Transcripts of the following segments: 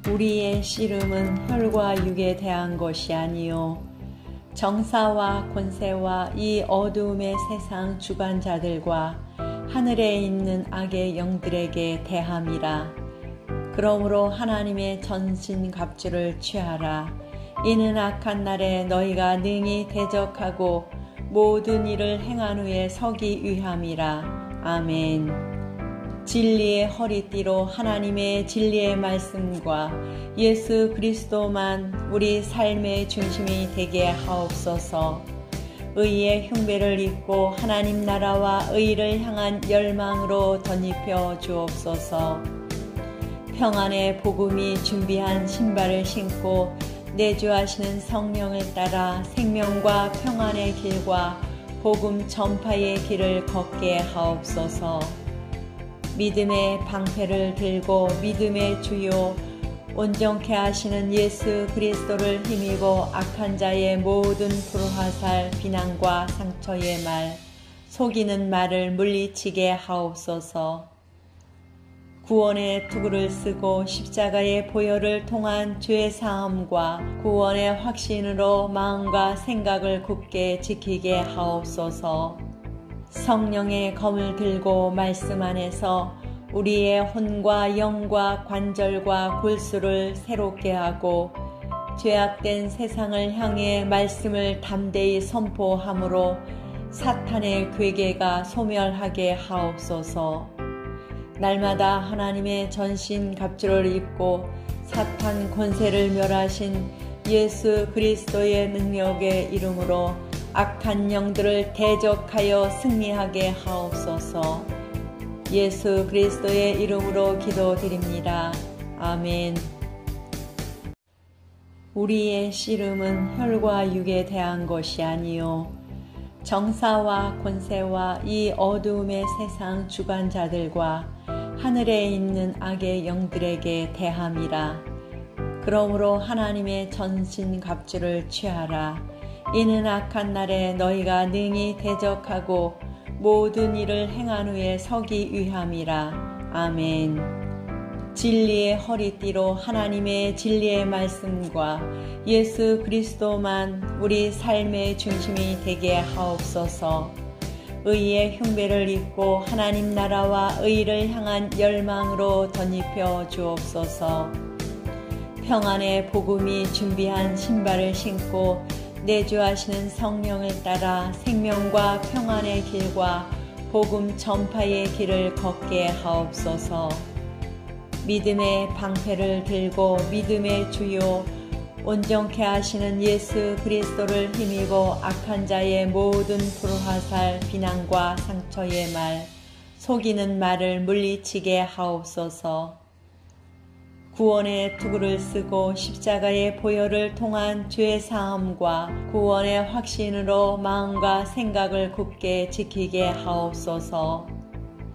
우리의 씨름은 혈과 육에 대한 것이 아니요 정사와 권세와 이 어두움의 세상 주관자들과 하늘에 있는 악의 영들에게 대함이라. 그러므로 하나님의 전신갑주를 취하라. 이는 악한 날에 너희가 능히 대적하고 모든 일을 행한 후에 서기 위함이라. 아멘. 진리의 허리띠로 하나님의 진리의 말씀과 예수 그리스도만 우리 삶의 중심이 되게 하옵소서. 의의 흉배를 입고 하나님 나라와 의를 향한 열망으로 덧입혀 주옵소서. 평안의 복음이 준비한 신발을 신고 내주하시는 성령을 따라 생명과 평안의 길과 복음 전파의 길을 걷게 하옵소서. 믿음의 방패를 들고 믿음의 주요 온전케 하시는 예수 그리스도를 힘입어 악한 자의 모든 불화살 비난과 상처의 말 속이는 말을 물리치게 하옵소서. 구원의 투구를 쓰고 십자가의 보혈을 통한 죄 사함과 구원의 확신으로 마음과 생각을 굳게 지키게 하옵소서. 성령의 검을 들고 말씀 안에서 우리의 혼과 영과 관절과 골수를 새롭게 하고 죄악된 세상을 향해 말씀을 담대히 선포함으로 사탄의 괴계가 소멸하게 하옵소서. 날마다 하나님의 전신갑주를 입고 사탄 권세를 멸하신 예수 그리스도의 능력의 이름으로 악한 영들을 대적하여 승리하게 하옵소서. 예수 그리스도의 이름으로 기도드립니다. 아멘. 우리의 씨름은 혈과 육에 대한 것이 아니요 정사와 권세와 이 어두움의 세상 주관자들과 하늘에 있는 악의 영들에게 대함이라. 그러므로 하나님의 전신갑주를 취하라. 이는 악한 날에 너희가 능히 대적하고 모든 일을 행한 후에 서기 위함이라. 아멘. 진리의 허리띠로 하나님의 진리의 말씀과 예수 그리스도만 우리 삶의 중심이 되게 하옵소서. 의의 흉배를 입고 하나님 나라와 의를 향한 열망으로 덧입혀 주옵소서. 평안의 복음이 준비한 신발을 신고 내주하시는 성령을 따라 생명과 평안의 길과 복음 전파의 길을 걷게 하옵소서. 믿음의 방패를 들고 믿음의 주요 온전케 하시는 예수 그리스도를 힘입어 악한 자의 모든 불화살 비난과 상처의 말 속이는 말을 물리치게 하옵소서. 구원의 투구를 쓰고 십자가의 보혈을 통한 죄 사함과 구원의 확신으로 마음과 생각을 굳게 지키게 하옵소서.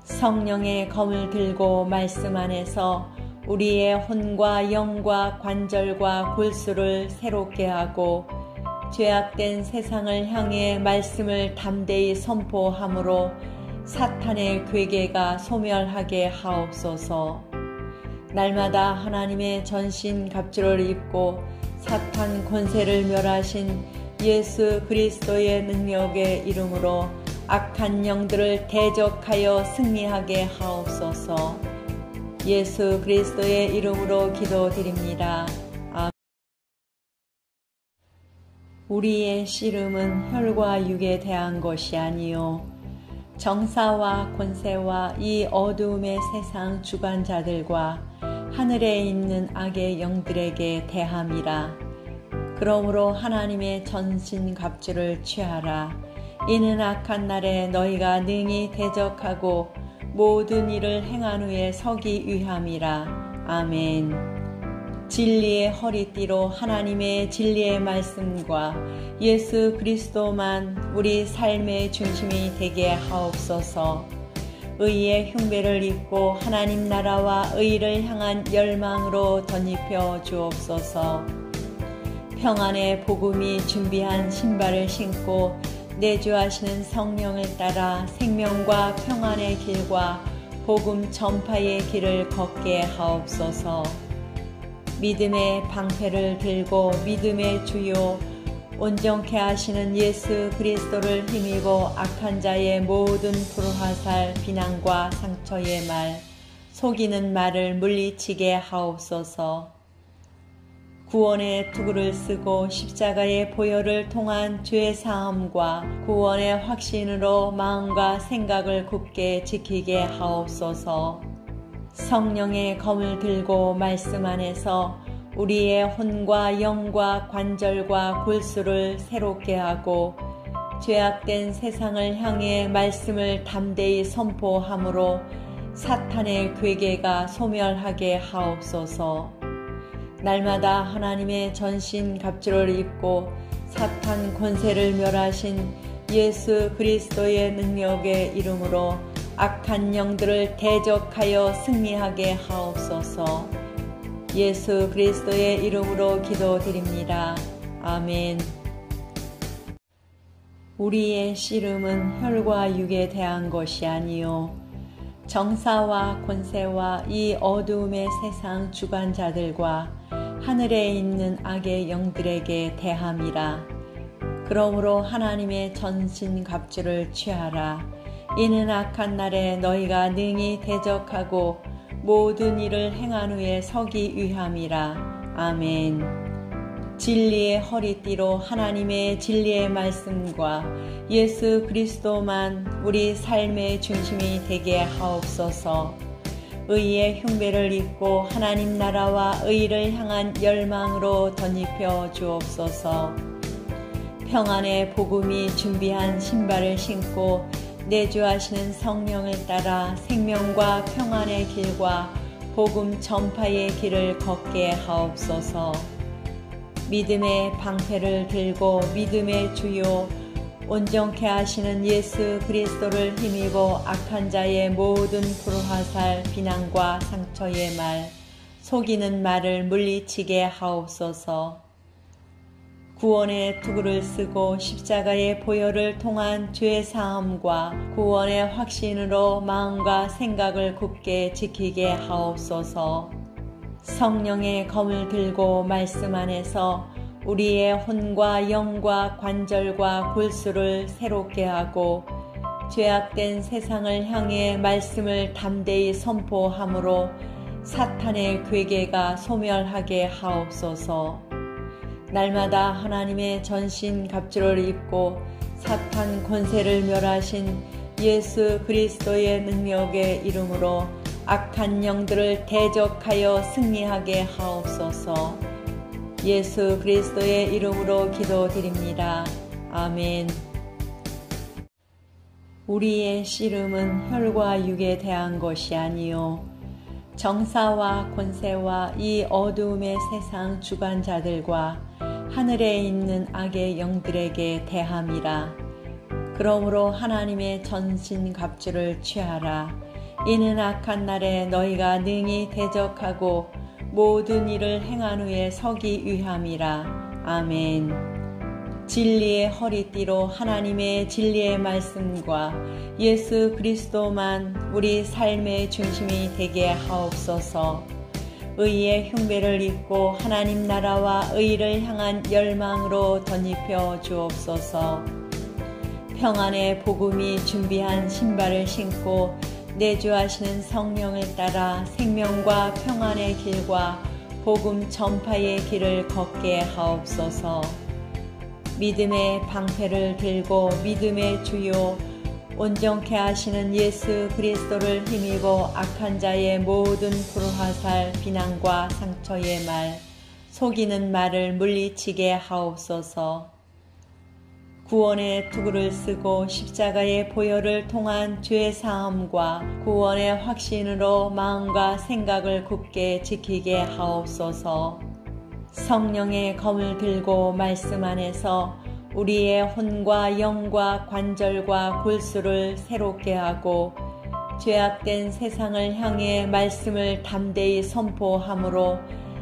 성령의 검을 들고 말씀 안에서 우리의 혼과 영과 관절과 골수를 새롭게 하고 죄악된 세상을 향해 말씀을 담대히 선포함으로 사탄의 괴계가 소멸하게 하옵소서. 날마다 하나님의 전신갑주를 입고 사탄 권세를 멸하신 예수 그리스도의 능력의 이름으로 악한 영들을 대적하여 승리하게 하옵소서. 예수 그리스도의 이름으로 기도드립니다. 아멘. 우리의 씨름은 혈과 육에 대한 것이 아니요 정사와 권세와 이 어두움의 세상 주관자들과 하늘에 있는 악의 영들에게 대함이라. 그러므로 하나님의 전신갑주를 취하라. 이는 악한 날에 너희가 능히 대적하고 모든 일을 행한 후에 서기 위함이라. 아멘. 진리의 허리띠로 하나님의 진리의 말씀과 예수 그리스도만 우리 삶의 중심이 되게 하옵소서. 의의 흉배를 입고 하나님 나라와 의를 향한 열망으로 덧입혀 주옵소서. 평안의 복음이 준비한 신발을 신고 내주하시는 성령을 따라 생명과 평안의 길과 복음 전파의 길을 걷게 하옵소서. 믿음의 방패를 들고 믿음의 주요 온전케 하시는 예수 그리스도를 힘입어 악한 자의 모든 불화살 비난과 상처의 말 속이는 말을 물리치게 하옵소서. 구원의 투구를 쓰고 십자가의 보혈을 통한 죄 사함과 구원의 확신으로 마음과 생각을 굳게 지키게 하옵소서. 성령의 검을 들고 말씀 안에서 우리의 혼과 영과 관절과 골수를 새롭게 하고 죄악된 세상을 향해 말씀을 담대히 선포함으로 사탄의 괴계가 소멸하게 하옵소서. 날마다 하나님의 전신 갑주를 입고 사탄 권세를 멸하신 예수 그리스도의 능력의 이름으로 악한 영들을 대적하여 승리하게 하옵소서. 예수 그리스도의 이름으로 기도드립니다. 아멘. 우리의 씨름은 혈과 육에 대한 것이 아니요 정사와 권세와 이 어두움의 세상 주관자들과 하늘에 있는 악의 영들에게 대함이라. 그러므로 하나님의 전신 갑주를 취하라. 이는 악한 날에 너희가 능히 대적하고 모든 일을 행한 후에 서기 위함이라. 아멘. 진리의 허리띠로 하나님의 진리의 말씀과 예수 그리스도만 우리 삶의 중심이 되게 하옵소서. 의의 흉배를 입고 하나님 나라와 의를 향한 열망으로 덧입혀 주옵소서. 평안의 복음이 준비한 신발을 신고 내주하시는 성령을 따라 생명과 평안의 길과 복음 전파의 길을 걷게 하옵소서. 믿음의 방패를 들고 믿음의 주요 온전케 하시는 예수 그리스도를 힘입어 악한 자의 모든 불화살 비난과 상처의 말 속이는 말을 물리치게 하옵소서. 구원의 투구를 쓰고 십자가의 보혈을 통한 죄 사함과 구원의 확신으로 마음과 생각을 굳게 지키게 하옵소서. 성령의 검을 들고 말씀 안에서 우리의 혼과 영과 관절과 골수를 새롭게 하고 죄악된 세상을 향해 말씀을 담대히 선포함으로 사탄의 괴계가 소멸하게 하옵소서. 날마다 하나님의 전신 갑주를 입고 사탄 권세를 멸하신 예수 그리스도의 능력의 이름으로 악한 영들을 대적하여 승리하게 하옵소서. 예수 그리스도의 이름으로 기도드립니다. 아멘. 우리의 씨름은 혈과 육에 대한 것이 아니요 정사와 권세와 이 어두움의 세상 주관자들과 하늘에 있는 악의 영들에게 대함이라. 그러므로 하나님의 전신 갑주를 취하라. 이는 악한 날에 너희가 능히 대적하고 모든 일을 행한 후에 서기 위함이라. 아멘. 진리의 허리띠로 하나님의 진리의 말씀과 예수 그리스도만 우리 삶의 중심이 되게 하옵소서. 의의 흉배를 입고 하나님 나라와 의를 향한 열망으로 덧입혀 주옵소서. 평안의 복음이 준비한 신발을 신고 내주하시는 성령을 따라 생명과 평안의 길과 복음 전파의 길을 걷게 하옵소서. 믿음의 방패를 들고 믿음의 주요 온전케 하시는 예수 그리스도를 힘입어 악한 자의 모든 불화살 비난과 상처의 말 속이는 말을 물리치게 하옵소서. 구원의 투구를 쓰고 십자가의 보혈을 통한 죄 사함과 구원의 확신으로 마음과 생각을 굳게 지키게 하옵소서. 성령의 검을 들고 말씀 안에서 우리의 혼과 영과 관절과 골수를 새롭게 하고 죄악된 세상을 향해 말씀을 담대히 선포함으로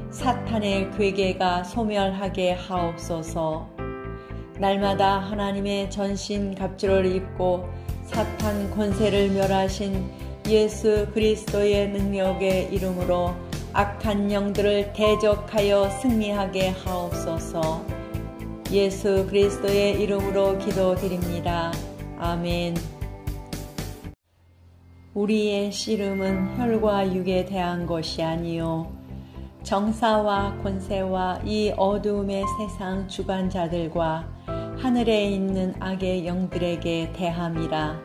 사탄의 괴계가 소멸하게 하옵소서. 날마다 하나님의 전신 갑주를 입고 사탄 권세를 멸하신 예수 그리스도의 능력의 이름으로 악한 영들을 대적하여 승리하게 하옵소서. 예수 그리스도의 이름으로 기도드립니다. 아멘. 우리의 씨름은 혈과 육에 대한 것이 아니요 정사와 권세와 이 어두움의 세상 주관자들과 하늘에 있는 악의 영들에게 대함이라.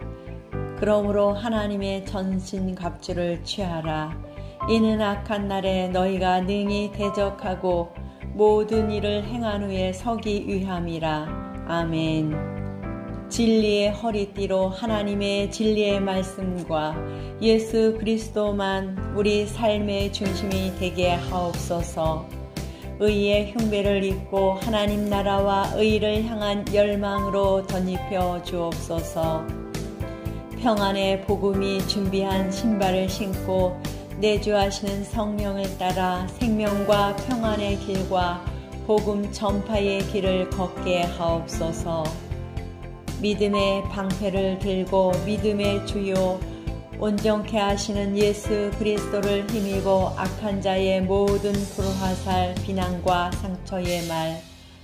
그러므로 하나님의 전신갑주를 취하라. 이는 악한 날에 너희가 능히 대적하고 모든 일을 행한 후에 서기 위함이라. 아멘. 진리의 허리띠로 하나님의 진리의 말씀과 예수 그리스도만 우리 삶의 중심이 되게 하옵소서. 의의 흉배를 입고 하나님 나라와 의를 향한 열망으로 덧입혀 주옵소서. 평안의 복음이 준비한 신발을 신고 내주하시는 성령을 따라 생명과 평안의 길과 복음 전파의 길을 걷게 하옵소서. 믿음의 방패를 들고 믿음의 주요 온전케 하시는 예수 그리스도를 힘입어 악한 자의 모든 불화살 비난과 상처의 말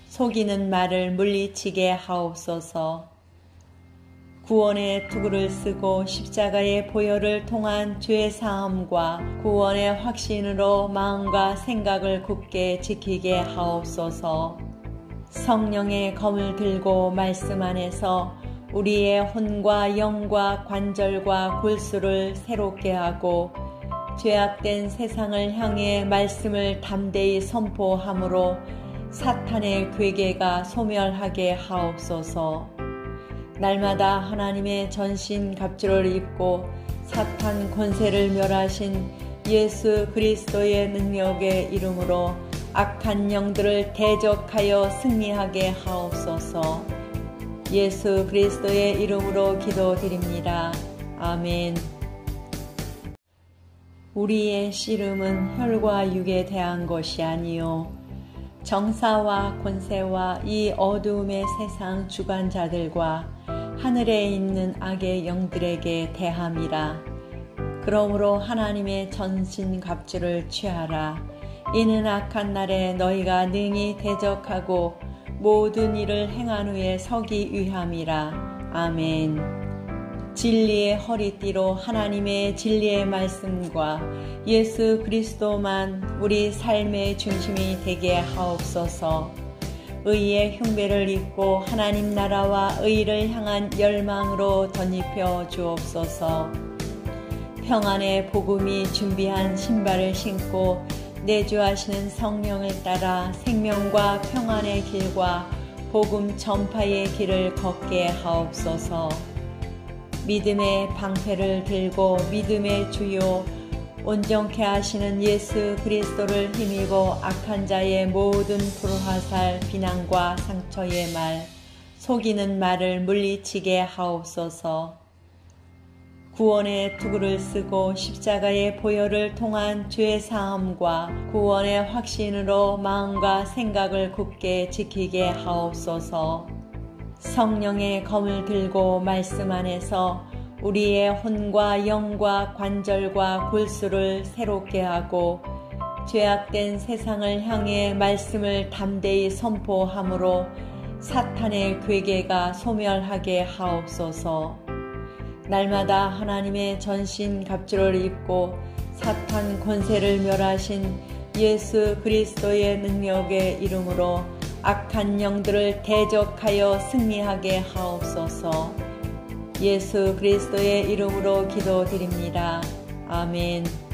속이는 말을 물리치게 하옵소서. 구원의 투구를 쓰고 십자가의 보혈을 통한 죄 사함과 구원의 확신으로 마음과 생각을 굳게 지키게 하옵소서. 성령의 검을 들고 말씀 안에서 우리의 혼과 영과 관절과 골수를 새롭게 하고 죄악된 세상을 향해 말씀을 담대히 선포함으로 사탄의 괴계가 소멸하게 하옵소서. 날마다 하나님의 전신 갑주를 입고 사탄 권세를 멸하신 예수 그리스도의 능력의 이름으로 악한 영들을 대적하여 승리하게 하옵소서. 예수 그리스도의 이름으로 기도드립니다. 아멘. 우리의 씨름은 혈과 육에 대한 것이 아니요 정사와 권세와 이 어두움의 세상 주관자들과 하늘에 있는 악의 영들에게 대함이라. 그러므로 하나님의 전신갑주를 취하라. 이는 악한 날에 너희가 능히 대적하고 모든 일을 행한 후에 서기 위함이라. 아멘. 진리의 허리띠로 하나님의 진리의 말씀과 예수 그리스도만 우리 삶의 중심이 되게 하옵소서. 의의 흉배를 입고 하나님 나라와 의를 향한 열망으로 덧입혀 주옵소서. 평안의 복음이 준비한 신발을 신고 내주하시는 성령을 따라 생명과 평안의 길과 복음 전파의 길을 걷게 하옵소서. 믿음의 방패를 들고 믿음의 주요 온전케 하시는 예수 그리스도를 힘입어 악한 자의 모든 불화살 비난과 상처의 말 속이는 말을 물리치게 하옵소서. 구원의 투구를 쓰고 십자가의 보혈을 통한 죄 사함과 구원의 확신으로 마음과 생각을 굳게 지키게 하옵소서. 성령의 검을 들고 말씀 안에서 우리의 혼과 영과 관절과 골수를 새롭게 하고 죄악된 세상을 향해 말씀을 담대히 선포함으로 사탄의 괴계가 소멸하게 하옵소서. 날마다 하나님의 전신 갑주를 입고 사탄 권세를 멸하신 예수 그리스도의 능력의 이름으로 악한 영들을 대적하여 승리하게 하옵소서. 예수 그리스도의 이름으로 기도드립니다. 아멘.